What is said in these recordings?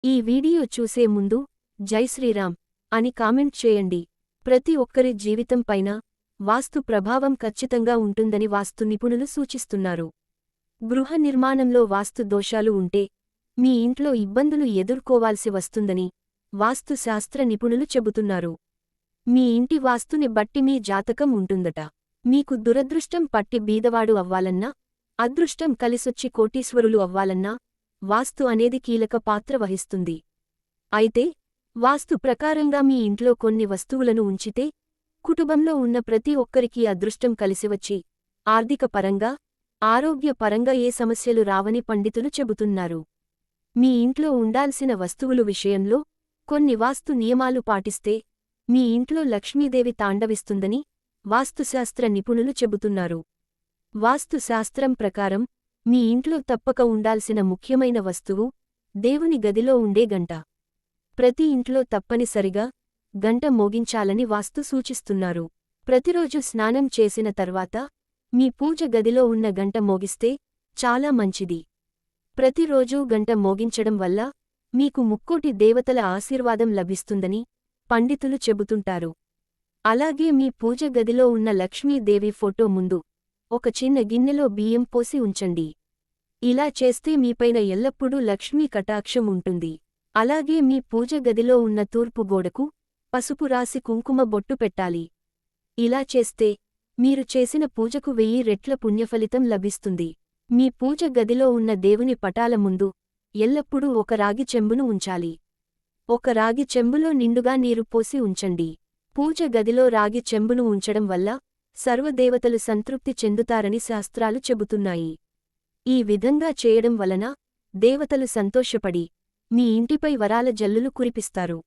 ఈ వీడియో చూసే ముందు జై శ్రీరామ్ అని కామెంట్ చేయండి. ప్రతి ఒక్కరి జీవితం పైన వాస్తు ప్రభావం ఖచ్చితంగా ఉంటుందని వాస్తు నిపుణులు సూచిస్తున్నారు. గృహ నిర్మాణంలో వాస్తు దోషాలు ఉంటే మీ ఇంట్లో ఇబ్బందులు ఎదుర్కోవాల్సి వస్తుందని వాస్తు శాస్త్ర నిపుణులు చెబుతున్నారు. మీ ఇంటి వాస్తుని బట్టి మీ జాతకం ఉంటుందట. మీకు దురదృష్టం పట్టి బీదవాడు అవ్వాలన్నా, అదృష్టం కలిసొచ్చి కోటీశ్వరులు అవ్వాలన్నా వాస్తు అనేది కీలక పాత్ర వహిస్తుంది. అయితే వాస్తు ప్రకారంగా మీ ఇంట్లో కొన్ని వస్తువులను ఉంచితే కుటుంబంలో ఉన్న ప్రతి ఒక్కరికీ అదృష్టం కలిసివచ్చి ఆర్థిక పరంగా, ఆరోగ్య పరంగా ఏ సమస్యలు రావని పండితులు చెబుతున్నారు. మీ ఇంట్లో ఉండాల్సిన వస్తువులు విషయంలో కొన్ని వాస్తు నియమాలు పాటిస్తే మీ ఇంట్లో లక్ష్మీదేవి తాండవిస్తుందని వాస్తుశాస్త్ర నిపుణులు చెబుతున్నారు. వాస్తు శాస్త్రం ప్రకారం మీ ఇంట్లో తప్పక ఉండాల్సిన ముఖ్యమైన వస్తువు దేవుని గదిలో ఉండే గంట. ప్రతి ఇంట్లో తప్పనిసరిగా గంట మోగించాలని వాస్తు సూచిస్తున్నారు. ప్రతిరోజు స్నానం చేసిన తర్వాత మీ పూజ గదిలో ఉన్న గంట మోగిస్తే చాలా మంచిది. ప్రతిరోజూ గంట మోగించడం వల్ల మీకు ముక్కోటి దేవతల ఆశీర్వాదం లభిస్తుందని పండితులు చెబుతుంటారు. అలాగే మీ పూజ గదిలో ఉన్న లక్ష్మీదేవి ఫోటో ముందు ఒక చిన్న గిన్నెలో బియ్యం పోసి ఉంచండి. ఇలా చేస్తే మీపైన ఎల్లప్పుడూ లక్ష్మీ కటాక్షం ఉంటుంది. అలాగే మీ పూజ గదిలో ఉన్న తూర్పు గోడకు పసుపు రాసి కుంకుమ బొట్టు పెట్టాలి. ఇలా చేస్తే మీరు చేసిన పూజకు 1000 రెట్ల పుణ్యఫలితం లభిస్తుంది. మీ పూజ గదిలో ఉన్న దేవుని పటాల ముందు ఎల్లప్పుడూ ఒక రాగి చెంబును ఉంచాలి. ఒక రాగి చెంబులో నిండుగా నీరు పోసి ఉంచండి. పూజ గదిలో రాగి చెంబును ఉంచడం వల్ల సర్వదేవతలు సంతృప్తి చెందుతారని శాస్త్రాలు చెబుతున్నాయి. ఈ విధంగా చేయడం వలన దేవతలు సంతోషపడి మీ ఇంటిపై వరాల జల్లులు కురిపిస్తారు.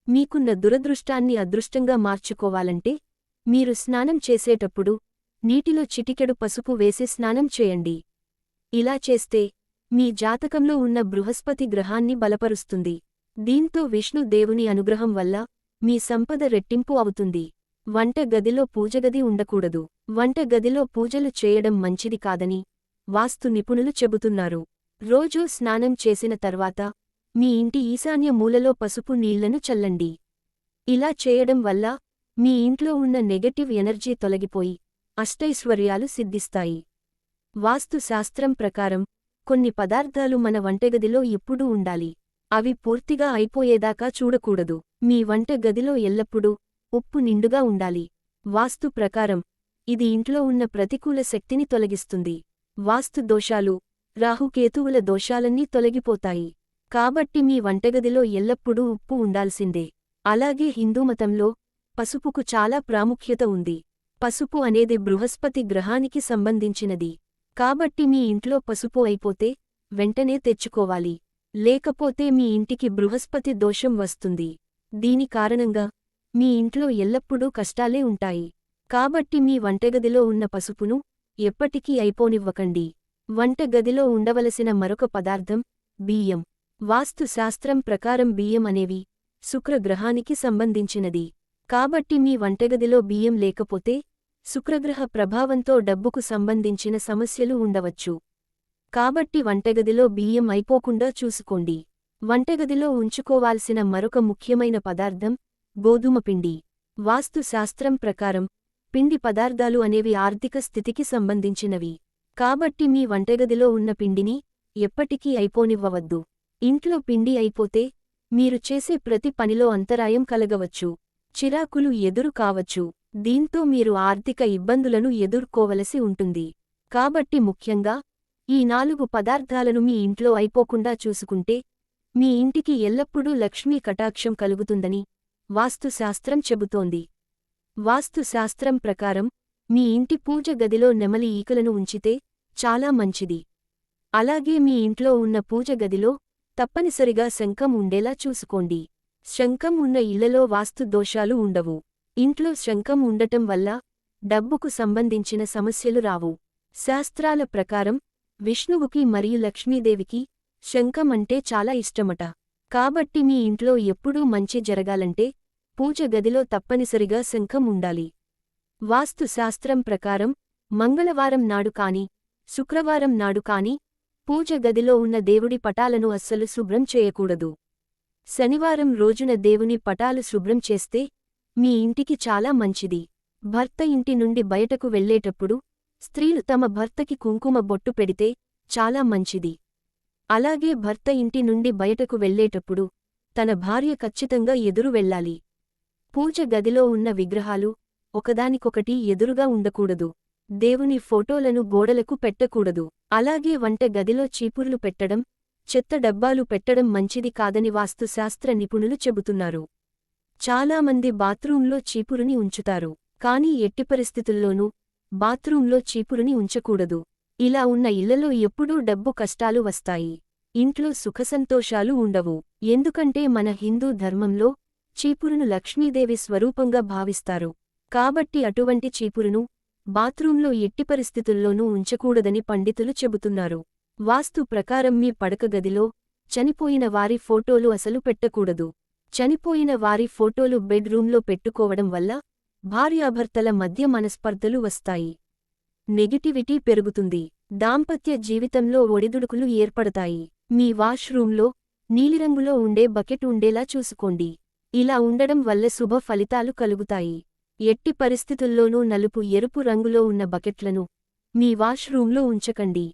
మీకున్న దురదృష్టాన్ని అదృష్టంగా మార్చుకోవాలంటే మీరు స్నానం చేసేటప్పుడు నీటిలో చిటికెడు పసుపు వేసి స్నానం చేయండి. ఇలా చేస్తే మీ జాతకంలో ఉన్న బృహస్పతి గ్రహాన్ని బలపరుస్తుంది. దీంతో విష్ణు దేవుని అనుగ్రహం వల్ల మీ సంపద రెట్టింపు అవుతుంది. వంట గదిలో పూజగది ఉండకూడదు. వంట గదిలో పూజలు చేయడం మంచిది కాదని వాస్తు నిపుణులు చెబుతున్నారు. రోజూ స్నానం చేసిన తర్వాత మీ ఇంటి ఈశాన్య మూలలో పసుపు నీళ్లను చల్లండి. ఇలా చేయడం వల్ల మీ ఇంట్లో ఉన్న నెగటివ్ ఎనర్జీ తొలగిపోయి అష్టైశ్వర్యాలు సిద్ధిస్తాయి. వాస్తు శాస్త్రం ప్రకారం కొన్ని పదార్థాలు మన వంటగదిలో ఎప్పుడూ ఉండాలి. అవి పూర్తిగా అయిపోయేదాకా చూడకూడదు. మీ వంట గదిలో ఎల్లప్పుడూ ఉప్పు నిండుగా ఉండాలి. వాస్తు ప్రకారం ఇది ఇంట్లో ఉన్న ప్రతికూల శక్తిని తొలగిస్తుంది. వాస్తు దోషాలు, రాహుకేతువుల దోషాలన్నీ తొలగిపోతాయి. కాబట్టి మీ వంటగదిలో ఎల్లప్పుడూ ఉప్పు ఉండాల్సిందే. అలాగే హిందూమతంలో పసుపుకు చాలా ప్రాముఖ్యత ఉంది. పసుపు అనేది బృహస్పతి గ్రహానికి సంబంధించినది. కాబట్టి మీ ఇంట్లో పసుపు అయిపోతే వెంటనే తెచ్చుకోవాలి. లేకపోతే మీ ఇంటికి బృహస్పతి దోషం వస్తుంది. దీని కారణంగా మీ ఇంట్లో ఎల్లప్పుడూ కష్టాలే ఉంటాయి. కాబట్టి మీ వంటగదిలో ఉన్న పసుపును ఎప్పటికీ అయిపోనివ్వకండి. వంటగదిలో ఉండవలసిన మరొక పదార్థం బియ్యం. వాస్తు శాస్త్రం ప్రకారం బియ్యం అనేవి శుక్రగ్రహానికి సంబంధించినది. కాబట్టి మీ వంటగదిలో బియ్యం లేకపోతే శుక్రగ్రహ ప్రభావంతో డబ్బుకు సంబంధించిన సమస్యలు ఉండవచ్చు. కాబట్టి వంటగదిలో బియ్యం అయిపోకుండా చూసుకోండి. వంటగదిలో ఉంచుకోవాల్సిన మరొక ముఖ్యమైన పదార్థం గోధుమ పిండి. వాస్తు శాస్త్రం ప్రకారం పిండి పదార్థాలు అనేవి ఆర్థిక స్థితికి సంబంధించినవి. కాబట్టి మీ వంటగదిలో ఉన్న పిండిని ఎప్పటికీ అయిపోనివ్వవద్దు. ఇంట్లో పిండి అయిపోతే మీరు చేసే ప్రతి పనిలో అంతరాయం కలగవచ్చు. చిరాకులు ఎదురు కావచ్చు. దీంతో మీరు ఆర్థిక ఇబ్బందులను ఎదుర్కోవలసి ఉంటుంది. కాబట్టి ముఖ్యంగా ఈ 4 పదార్థాలను మీ ఇంట్లో అయిపోకుండా చూసుకుంటే మీ ఇంటికి ఎల్లప్పుడూ లక్ష్మీ కటాక్షం కలుగుతుందని వాస్తు శాస్త్రం చెబుతోంది. వాస్తు శాస్త్రం ప్రకారం మీ ఇంటి పూజ గదిలో నెమలి ఈకలను ఉంచితే చాలా మంచిది. అలాగే మీ ఇంట్లో ఉన్న పూజ గదిలో తప్పనిసరిగా శంఖం ఉండేలా చూసుకోండి. శంఖం ఉన్న ఇళ్లలో వాస్తు దోషాలు ఉండవు. ఇంట్లో శంఖం ఉండటం వల్ల డబ్బుకు సంబంధించిన సమస్యలు రావు. శాస్త్రాల ప్రకారం విష్ణువుకి మరియు లక్ష్మీదేవికి శంఖం అంటే చాలా ఇష్టమట. కాబట్టి మీ ఇంట్లో ఎప్పుడూ మంచి జరగాలంటే పూజ గదిలో తప్పనిసరిగా శంఖం ఉండాలి. వాస్తు శాస్త్రం ప్రకారం మంగళవారం నాడు కాని, శుక్రవారం నాడు కాని పూజ గదిలో ఉన్న దేవుడి పటాలను అస్సలు శుభ్రం చేయకూడదు. శనివారం రోజున దేవుని పటాలు శుభ్రం చేస్తే మీ ఇంటికి చాలా మంచిది. భర్త ఇంటి నుండి బయటకు వెళ్ళేటప్పుడు స్త్రీలు తమ భర్తకి కుంకుమ బొట్టు పెడితే చాలా మంచిది. అలాగే భర్త ఇంటి నుండి బయటకు వెళ్ళేటప్పుడు తన భార్య ఖచ్చితంగా ఎదురు వెళ్ళాలి. పూజ గదిలో ఉన్న విగ్రహాలు ఒకదానికొకటి ఎదురుగా ఉండకూడదు. దేవుని ఫోటోలను గోడలకు పెట్టకూడదు. అలాగే వంట గదిలో చీపుర్లు పెట్టడం, చెత్త డబ్బాలు పెట్టడం మంచిది కాదని వాస్తుశాస్త్ర నిపుణులు చెబుతున్నారు. చాలామంది బాత్రూంలో చీపురుని ఉంచుతారు. కానీ ఎట్టి పరిస్థితుల్లోనూ బాత్రూంలో చీపురుని ఉంచకూడదు. ఇలా ఉన్న ఇళ్లలో ఎప్పుడూ డబ్బు కష్టాలు వస్తాయి. ఇంట్లో సుఖసంతోషాలు ఉండవు. ఎందుకంటే మన హిందూ ధర్మంలో చీపురును లక్ష్మీదేవి స్వరూపంగా భావిస్తారు. కాబట్టి అటువంటి చీపురును బాత్రూంలో ఎట్టి పరిస్థితుల్లోనూ ఉంచకూడదని పండితులు చెబుతున్నారు. వాస్తు ప్రకారం మీ పడకగదిలో చనిపోయిన వారి ఫోటోలు అసలు పెట్టకూడదు. చనిపోయిన వారి ఫోటోలు బెడ్ రూంలో పెట్టుకోవడం వల్ల భార్యాభర్తల మధ్య మనస్పర్ధలు వస్తాయి. నెగిటివిటీ పెరుగుతుంది. దాంపత్య జీవితంలో ఒడిదుడుకులు ఏర్పడతాయి. మీ వాష్రూంలో నీలిరంగులో ఉండే బకెట్ ఉండేలా చూసుకోండి. ఇలా ఉండడం వల్ల శుభ ఫలితాలు కలుగుతాయి. ఎట్టి పరిస్థితుల్లోనూ నలుపు ఎరుపు రంగులో ఉన్న బకెట్లను మీ వాష్రూంలో ఉంచకండి.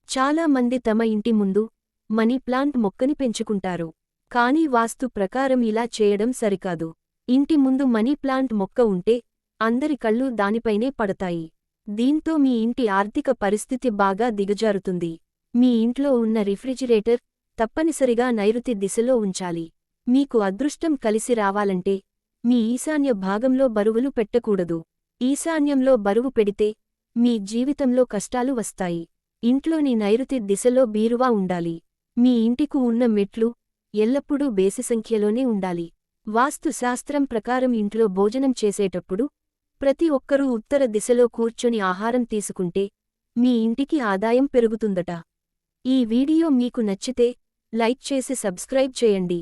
చాలా మంది తమ ఇంటి ముందు మనీ ప్లాంట్ మొక్కని పెంచుకుంటారు. కానీ వాస్తు ప్రకారం ఇలా చేయడం సరికాదు. ఇంటి ముందు మనీ ప్లాంట్ మొక్క ఉంటే అందరి కళ్ళు దానిపైనే పడతాయి. దీంతో మీ ఇంటి ఆర్థిక పరిస్థితి బాగా దిగజారుతుంది. మీ ఇంట్లో ఉన్న రిఫ్రిజిరేటర్ తప్పనిసరిగా నైరుతి దిశలో ఉంచాలి. మీకు అదృష్టం కలిసి రావాలంటే మీ ఈశాన్య భాగంలో బరువులు పెట్టకూడదు. ఈశాన్యంలో బరువు పెడితే మీ జీవితంలో కష్టాలు వస్తాయి. ఇంట్లోని నైరుతి దిశలో బీరువా ఉండాలి. మీ ఇంటికి ఉన్న మెట్లు ఎల్లప్పుడూ బేసి సంఖ్యలోనే ఉండాలి. వాస్తు శాస్త్రం ప్రకారం ఇంట్లో భోజనం చేసేటప్పుడు ప్రతి ఒక్కరూ ఉత్తర దిశలో కూర్చొని ఆహారం తీసుకుంటే మీ ఇంటికి ఆదాయం పెరుగుతుందట. ఈ వీడియో మీకు నచ్చితే లైక్ చేసి సబ్స్క్రైబ్ చేయండి.